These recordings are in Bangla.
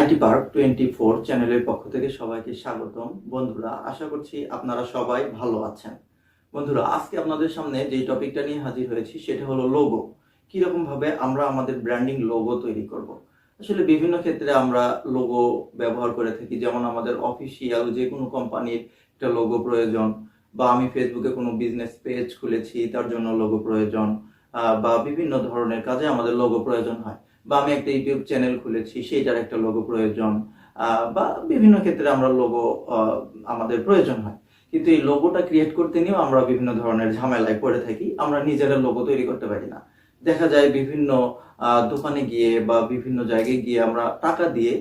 ItPark 24 চ্যানেলের পক্ষ থেকে সবাইকে স্বাগতম। বন্ধুরা, আশা করছি আপনারা সবাই ভালো আছেন। বন্ধুরা, আজকে আপনাদের সামনে যে টপিকটা নিয়ে হাজির হয়েছি সেটা হলো লোগো। কিরকম ভাবে আমরা আমাদের ব্র্যান্ডিং লোগো তৈরি করব। আসলে বিভিন্ন ক্ষেত্রে আমরা লোগো ব্যবহার করে থাকি, যেমন আমাদের অফিসিয়াল যে কোনো কোম্পানির একটা লোগো প্রয়োজন, বা আমি ফেসবুকে কোনো বিজনেস পেজ খুলেছি তার জন্য লোগো প্রয়োজন, বা বিভিন্ন ধরনের কাজে আমাদের লোগো প্রয়োজন হয়, বা আমি একটা ইউটিউব চ্যানেল খুলেছি সেইটার একটা লোগো প্রয়োজন, বা বিভিন্ন ক্ষেত্রে আমরা লোগো আমাদের প্রয়োজন হয়। কিন্তু এই লোগোটা ক্রিয়েট করতে নিয়েও আমরা বিভিন্ন ধরনের ঝামেলায় পড়ে থাকি, আমরা নিজেরা লোগো তৈরি করতে পারি না। দেখা যায় বিভিন্ন দোকানে গিয়ে বা বিভিন্ন জায়গায় গিয়ে আমরা টাকা দিয়ে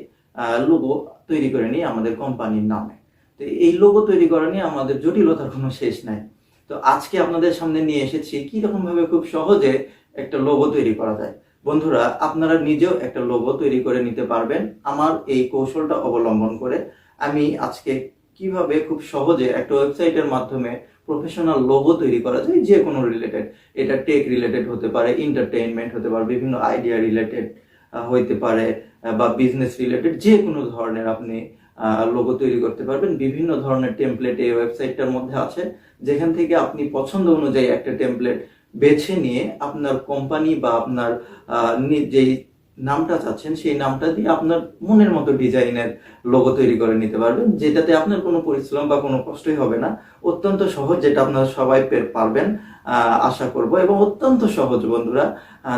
লোগো তৈরি করে নিই আমাদের কোম্পানির নামে। তো এই লোগো তৈরি করা নিয়ে আমাদের জটিলতার কোনো শেষ নাই। তো আজকে আপনাদের সামনে নিয়ে এসেছি কিরকম ভাবে খুব সহজে একটা লোগো তৈরি করা যায়। বন্ধুরা, আপনারা নিজেও একটা লোগো তৈরি করে নিতে পারবেন আমার এই কৌশলটা অবলম্বন করে। আমি আজকে কিভাবে খুব সহজে একটা ওয়েবসাইটের মাধ্যমে প্রফেশনাল লোগো তৈরি করা যায়, যে কোনো রিলেটেড, এটা টেক রিলেটেড হতে পারে, এন্টারটেইনমেন্ট হতে পারে, বিভিন্ন আইডিয়া রিলেটেড হইতে পারে, বা বিজনেস রিলেটেড, যে কোনো ধরনের আপনি লোগো তৈরি করতে পারবেন। বিভিন্ন ধরনের টেমপ্লেট এই ওয়েবসাইটটার মধ্যে আছে, যেখান থেকে আপনি পছন্দ অনুযায়ী একটা টেমপ্লেট বেছে নিয়ে আপনার কোম্পানি বা আপনার যেই নামটা চাচ্ছেন সেই নামটা দিয়ে আপনার মনের মতো ডিজাইনের লোগো তৈরি করে নিতে পারবেন, যেটাতে আপনার কোনো পরিশ্রম বা কোনো কষ্টই হবে না। অত্যন্ত সহজ, যেটা আপনারা সবাই পারবেন আশা করব, এবং অত্যন্ত সহজ বন্ধুরা।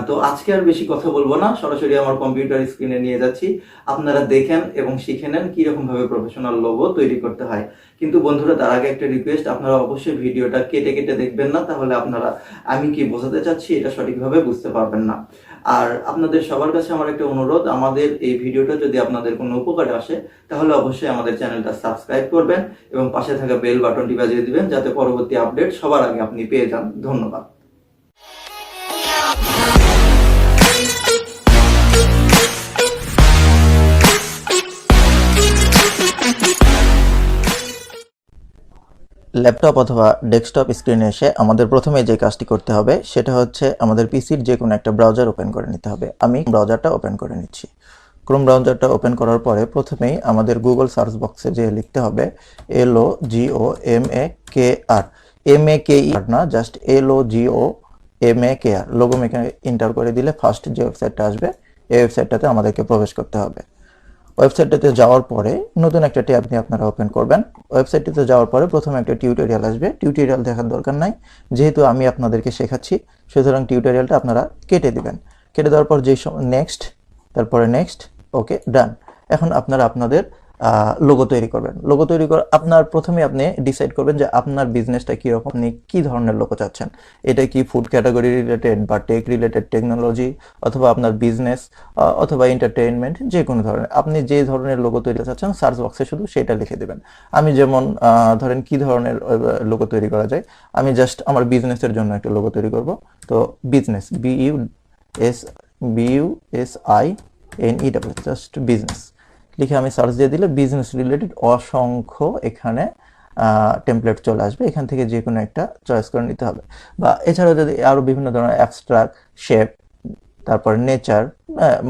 তো আজকে আর বেশি কথা বলবো না, সরাসরি আমার কম্পিউটার স্ক্রিনে নিয়ে যাচ্ছি। আপনারা দেখেন এবং শিখে নেন কিরকম ভাবে প্রফেশনাল লোগো তৈরি করতে হয়। কিন্তু বন্ধুরা, তার আগে একটা রিকোয়েস্ট, আপনারা অবশ্যই ভিডিওটা কেটে কেটে দেখবেন না, তাহলে আপনারা আমি কি বোঝাতে চাচ্ছি এটা সঠিকভাবে বুঝতে পারবেন না। আর আপনাদের সবার কাছে আমার একটা অনুরোধ, আমাদের এই ভিডিওটা যদি আপনাদের কোনো উপকারে আসে তাহলে অবশ্যই আমাদের চ্যানেলটা সাবস্ক্রাইব করবেন এবং পাশে থাকা বেল বাটনটি বাজিয়ে দিবেন, যাতে পরবর্তী আপডেট সবার আগে আপনি পেয়ে যান। ধন্যবাদ। ল্যাপটপ অথবা ডেস্কটপ স্ক্রিনে এসে আমাদের প্রথমে যে কাজটি করতে হবে সেটা হচ্ছে আমাদের পিসির যে কোনো একটা ব্রাউজার ওপেন করে নিতে হবে। আমি ব্রাউজারটা ওপেন করে নিচ্ছি। ক্রোম ব্রাউজারটা ওপেন করার পরে প্রথমেই আমাদের গুগল সার্চ বক্সে যে লিখতে হবে LOGOMAKR, MAKER না, জাস্ট LOGOMAKR, লোগো মেকে এন্টার করে দিলে ফার্স্ট যে ওয়েবসাইটটা আসবে এই ওয়েবসাইটটাতে আমাদেরকে প্রবেশ করতে হবে। ওয়েবসাইটটাতে যাওয়ার পরে নতুন একটা ট্যাব নিয়ে আপনারা ওপেন করবেন। ওয়েবসাইটটিতে যাওয়ার পরে প্রথমে একটা টিউটোরিয়াল আসবে। টিউটোরিয়াল দেখার দরকার নাই, যেহেতু আমি আপনাদেরকে শেখাচ্ছি, সুতরাং টিউটোরিয়ালটা আপনারা কেটে দিবেন। কেটে দেওয়ার পর যেই নেক্সট, তারপরে নেক্সট, ওকে, ডান। এখন আপনারা আপনাদের লোগো তৈরি করবেন। লোগো তৈরি করে আপনার প্রথমে আপনি ডিসাইড করবেন যে আপনার বিজনেসটা কীরকম, আপনি কী ধরনের লোগো চাচ্ছেন। এটা কি ফুড ক্যাটাগরি রিলেটেড বা টেক রিলেটেড, টেকনোলজি, অথবা আপনার বিজনেস, অথবা এন্টারটেইনমেন্ট, যে কোনো ধরনের আপনি যে ধরনের লোগো তৈরি চাচ্ছেন সার্চ বক্সে শুধু সেটা লিখে দেবেন। আমি যেমন ধরেন কি ধরনের লোগো তৈরি করা যায়, আমি জাস্ট আমার বিজনেসের জন্য একটা লোগো তৈরি করব। তো বিজনেস, BUSINES, জাস্ট বিজনেস লিখে আমি সার্চ দিয়ে দিলে বিজনেস রিলেটেড অসংখ্য এখানে টেমপ্লেট চলে আসবে। এখান থেকে যে কোনো একটা চয়েস করে নিতে হবে। বা এছাড়াও যদি আরও বিভিন্ন ধরনের অ্যাবস্ট্রাক্ট, শেপ, তারপরে নেচার,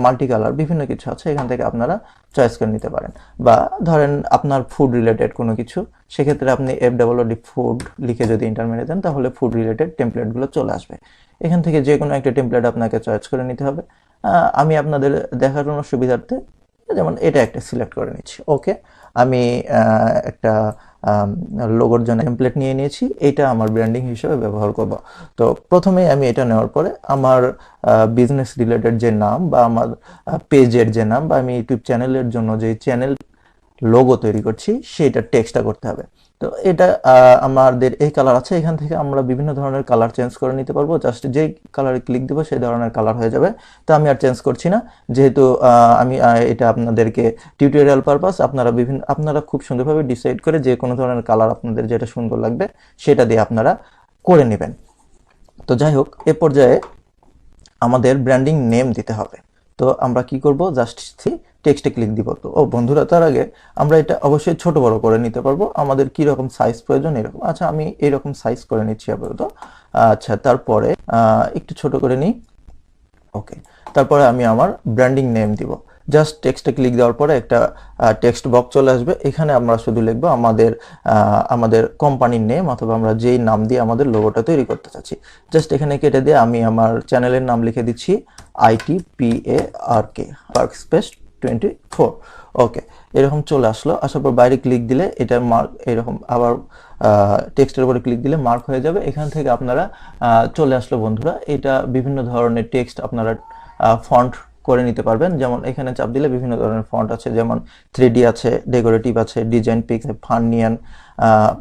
মাল্টি কালার, বিভিন্ন কিছু আছে, এখান থেকে আপনারা চয়েস করে নিতে পারেন। বা ধরেন আপনার ফুড রিলেটেড কোনো কিছু, সেক্ষেত্রে আপনি FWD ফুড লিখে যদি এন্টার মেরে দেন তাহলে ফুড রিলেটেড টেমপ্লেটগুলো চলে আসবে। এখান থেকে যে কোনো একটা টেমপ্লেট আপনাকে চয়েস করে নিতে হবে। আমি আপনাদের দেখানোর সুবিধার্থে যেমন এটা একটা সিলেক্ট করে নিচ্ছি। ওকে, আমি একটা লোগোর জন্য টেমপ্লেট নিয়ে নিয়েছি, এটা আমার ব্র্যান্ডিং হিসেবে ব্যবহার করব। তো প্রথমে আমি এটা নেওয়ার পরে আমার বিজনেস রিলেটেড যে নাম, বা আমার পেজের যে নাম, বা আমি ইউটিউব চ্যানেলের জন্য যে চ্যানেল লোগো তৈরি করছি সেটা টেক্সটটা করতে হবে। তো এটা আমাদের এই কালার আছে, এখান থেকে আমরা বিভিন্ন ধরনের কালার চেঞ্জ করে নিতে পারবো। জাস্ট যেই কালারে ক্লিক দেবো সেই ধরনের কালার হয়ে যাবে। তো আমি আর চেঞ্জ করছি না, যেহেতু আমি এটা আপনাদেরকে টিউটোরিয়াল পারপাস, আপনারা খুব সুন্দরভাবে ডিসাইড করে যে কোনো ধরনের কালার আপনাদের যেটা সুন্দর লাগবে সেটা দিয়ে আপনারা করে নেবেন। তো যাই হোক, এ পর্যায়ে আমাদের ব্র্যান্ডিং নেম দিতে হবে। তো আমরা কি করব, জাস্ট টেক্সটে ক্লিক দিব। তো বন্ধুরা, তার আগে আমরা এটা অবশ্যই ছোট বড় করে নিতে পারবো, আমাদের কি রকম সাইজ প্রয়োজন এরকম। আচ্ছা, আমি এইরকম সাইজ করে নিচ্ছি আপাতত। আচ্ছা, তারপরে একটু ছোট করে নিই। ওকে, তারপরে আমি আমার ব্র্যান্ডিং নেম দিব। জাস্ট টেক্সটে ক্লিক দেওয়ার পরে একটা টেক্সট বক্স চলে আসবে। এখানে আমরা শুধু লিখবো আমাদের কোম্পানির নেম অথবা আমরা যেই নাম দিয়ে আমাদের লোগোটা তৈরি করতে চাচ্ছি। জাস্ট এখানে কেটে দিয়ে আমি আমার চ্যানেলের নাম লিখে দিচ্ছি ItPark, পার্ক স্পেস 24। ওকে, এরকম চলে আসলো। আসার পর বাইরে ক্লিক দিলে এটা মার্ক, এরকম আবার টেক্সটের উপরে ক্লিক দিলে মার্ক হয়ে যাবে। এখান থেকে আপনারা চলে আসলো বন্ধুরা, এটা বিভিন্ন ধরনের টেক্সট আপনারা ফন্ট করে নিতে পারবেন। যেমন এখানে চাপ দিলে বিভিন্ন ধরনের ফন্ট আছে, যেমন 3D আছে, ডেকোরেটিভ আছে, ডিজাইন পিক্স,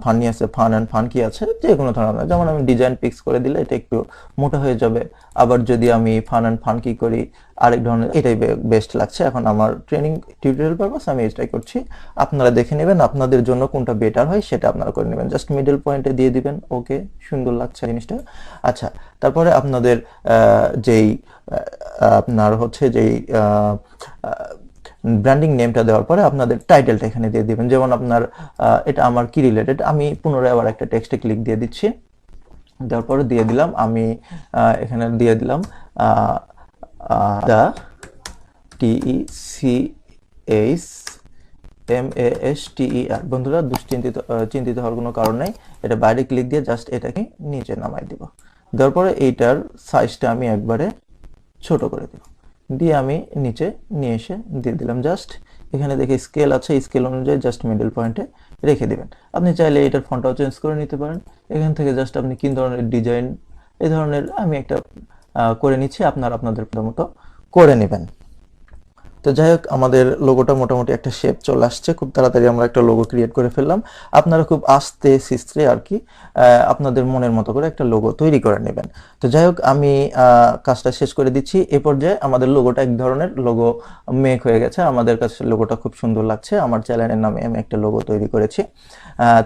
ফানি আছে, ফান অ্যান্ড ফানকি আছে, যে কোনো ধরনের। যেমন আমি ডিজাইন পিক্স করে দিলে এটা একটু মোটা হয়ে যাবে। আবার যদি আমি ফান অ্যান্ড ফানকি করি আরেক ধরনের, এটাই বেস্ট লাগছে। এখন আমার ট্রেনিং টিউটোরিয়াল পারপাস আমি এটাই করছি, আপনারা দেখে নেবেন আপনাদের জন্য কোনটা বেটার হয় সেটা আপনারা করে নেবেন। জাস্ট মিডল পয়েন্টে দিয়ে দিবেন। ওকে, সুন্দর লাগছে জিনিসটা। আচ্ছা, তারপরে আপনাদের যেই আপনার হচ্ছে যেই ব্র্যান্ডিং নেমটা দেওয়ার পরে আপনাদের টাইটেলটা এখানে দিয়ে দিবেন। যেমন আপনার এটা আমার কি রিলেটেড, আমি পুনরায় আবার একটা টেক্সটে ক্লিক দিয়ে দিচ্ছি। দেওয়ার পরে দিয়ে দিলাম আমি এখানে দিয়ে দিলাম দ্য TECHMASTER। বন্ধুরা চিন্তিত হওয়ার কোনো কারণ নেই, এটা বাইরে ক্লিক দিয়ে জাস্ট এটাকে নিচে নামাই দিব। দেওয়ার পরে এইটার সাইজটা আমি একবারে ছোট করে দিব, দিয়ে আমি নিচে নিয়ে এসে দিয়ে দিলাম। জাস্ট এখানে দেখে স্কেল আছে, স্কেল অনুযায়ী জাস্ট মিডল পয়েন্টে রেখে দিবেন। আপনি চাইলে এটার ফন্টটাও চেঞ্জ করে নিতে পারেন। এখান থেকে জাস্ট আপনি কি ধরনের ডিজাইন, এই ধরনের আমি একটা করে নিচ্ছি, আপনারা আপনাদের মতো করে নেবেন। তো যাই হোক, আমাদের লোগোটা মোটামুটি একটা শেপ চলে আসছে। খুব তাড়াতাড়ি আমরা একটা লোগো ক্রিয়েট করে ফেললাম। আপনারা খুব আস্তে সিস্তে আর কি আপনাদের মনের মতো করে একটা লোগো তৈরি করে নেবেন। তো যাই হোক, আমি কাজটা শেষ করে দিচ্ছি। এ পর্যায়ে আমাদের লোগোটা এক ধরনের লোগো মেক হয়ে গেছে। আমাদের কাছে লোগোটা খুব সুন্দর লাগছে। আমার চ্যানেলের নামে আমি একটা লোগো তৈরি করেছি।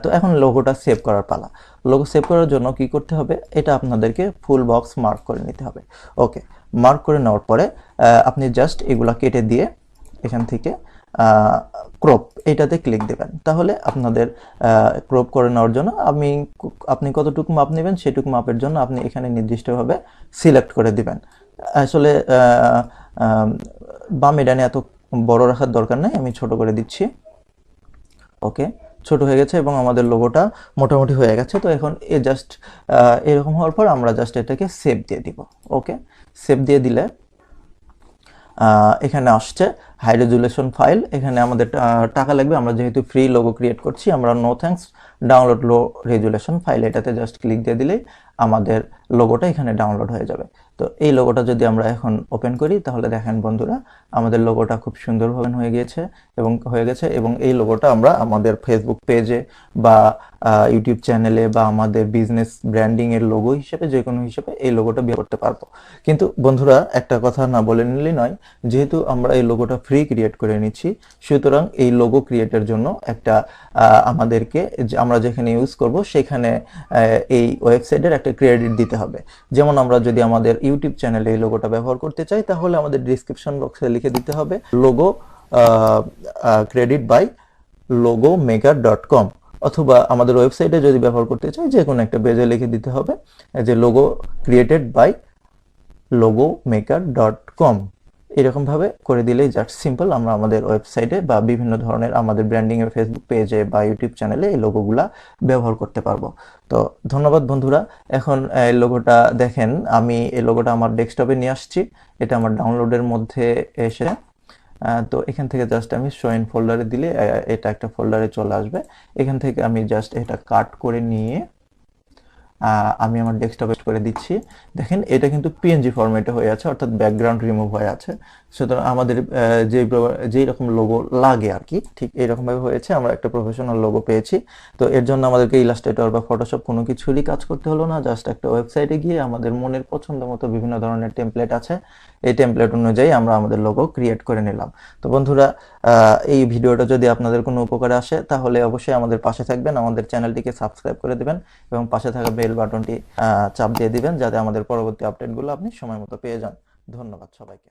তো এখন লোগোটা সেভ করার পালা। লোগো সেভ করার জন্য কি করতে হবে, এটা আপনাদেরকে ফুল বক্স মার্ক করে নিতে হবে। ওকে, মার্ক করে নেওয়ার পরে আপনি জাস্ট এগুলা কেটে দিয়ে এখান থেকে ক্রপ এটাতে ক্লিক দেবেন। তাহলে আপনাদের ক্রপ করে নেওয়ার জন্য আপনি কতটুকু মাপ নেবেন সেটুকু মাপের জন্য আপনি এখানে নির্দিষ্টভাবে সিলেক্ট করে দিবেন। আসলে বামে ডানে এত বড় রাখার দরকার নাই, আমি ছোট করে দিচ্ছি। ওকে, ছোট হয়ে গেছে এবং আমাদের লোগোটা মোটামুটি হয়ে গেছে। তো এখন জাস্ট এরকম হওয়ার পর আমরা জাস্ট এটাকে সেভ দিয়ে দিব। ওকে, সেভ দিয়ে দিলে এখানে আসছে হাই রেজুলেশন ফাইল। এখানে আমাদের টাকা লাগবে, আমরা যেহেতু ফ্রি লোগো ক্রিয়েট করছি, আমরা নো থ্যাঙ্কস ডাউনলোড লো রেজুলেশন ফাইল, এটাতে জাস্ট ক্লিক দিয়ে দিলেই আমাদের লোগোটা এখানে ডাউনলোড হয়ে যাবে। তো এই লোগোটা যদি আমরা এখন ওপেন করি, তাহলে দেখেন বন্ধুরা, আমাদের লোগোটা খুব সুন্দরভাবে হয়ে গেছে এবং এই লোগোটা আমরা আমাদের ফেসবুক পেজে বা ইউটিউব চ্যানেলে বা আমাদের বিজনেস ব্র্যান্ডিং এর লোগো হিসেবে, যে কোনো হিসেবে এই লোগোটা ব্যবহার করতে পারবো। কিন্তু বন্ধুরা, একটা কথা না বলে নিলেই নয়, যেহেতু আমরা এই লোগোটা ফ্রি ক্রিয়েট করে নিচ্ছি, সুতরাং এই লোগো ক্রিয়েটের জন্য একটা আমাদেরকে আমরা যেখানে ইউজ করব সেখানে এই ওয়েবসাইটের একটা ক্রেডিট দিতে হবে। যেমন আমরা যদি আমাদের ইউটিউব চ্যানেলে এই লোগোটা ব্যবহার করতে চাই, তাহলে আমাদের ডিসক্রিপশন বক্সে লিখে দিতে হবে লোগো ক্রেডিট বাই logomaker.com, অথবা আমাদের ওয়েবসাইটে যদি ব্যবহার করতে চাই, যে কোনো একটা পেজে লিখে দিতে হবে যে লোগো ক্রিয়েটেড বাই logomaker.com। এরকমভাবে করে দিলেই জাস্ট সিম্পল আমরা আমাদের ওয়েবসাইটে বা বিভিন্ন ধরনের আমাদের ব্র্যান্ডিং এর ফেসবুক পেজে বা ইউটিউব চ্যানেলে এই লোগোগুলা ব্যবহার করতে পারবো। তো ধন্যবাদ বন্ধুরা। এখন এই লোগোটা দেখেন, আমি এই লোগোটা আমার ডেস্কটপে নিয়ে আসছি। এটা আমার ডাউনলোডের মধ্যে এসে তো এখান থেকে জাস্ট আমি শো ইন ফোল্ডারে দিলে এটা একটা ফোল্ডারে চলে আসবে। এখান থেকে আমি জাস্ট এটা কাট করে নিয়ে আমি আমার ডেস্কটপে করে দিচ্ছি। দেখেন, এটা কিন্তু পিএনজি ফরম্যাটে হয়ে আছে, অর্থাৎ ব্যাকগ্রাউন্ড রিমুভ হয়ে আছে। সুতরাং আমাদের যেই রকম লোগো লাগে আর কি, ঠিক এইরকমভাবে হয়েছে। আমরা একটা প্রফেশনাল লোগো পেয়েছি। তো এর জন্য আমাদেরকে ইলাস্ট্রেটর বা ফটোশপ কোনো কিছুরই কাজ করতে হলো না। জাস্ট একটা ওয়েবসাইটে গিয়ে আমাদের মনের পছন্দ মতো বিভিন্ন ধরনের টেমপ্লেট আছে, এই টেমপ্লেট অনুযায়ী আমরা আমাদের লোগো ক্রিয়েট করে নিলাম। তো বন্ধুরা, এই ভিডিওটা যদি আপনাদের কোনো উপকারে আসে, তাহলে অবশ্যই আমাদের পাশে থাকবেন, আমাদের চ্যানেলটিকে সাবস্ক্রাইব করে দেবেন এবং পাশে থাকা বেল বাটনটি চাপ দিয়ে দিবেন, যাতে আমাদের পরবর্তী আপডেটগুলো আপনি সময় মতো পেয়ে যান। ধন্যবাদ সবাইকে।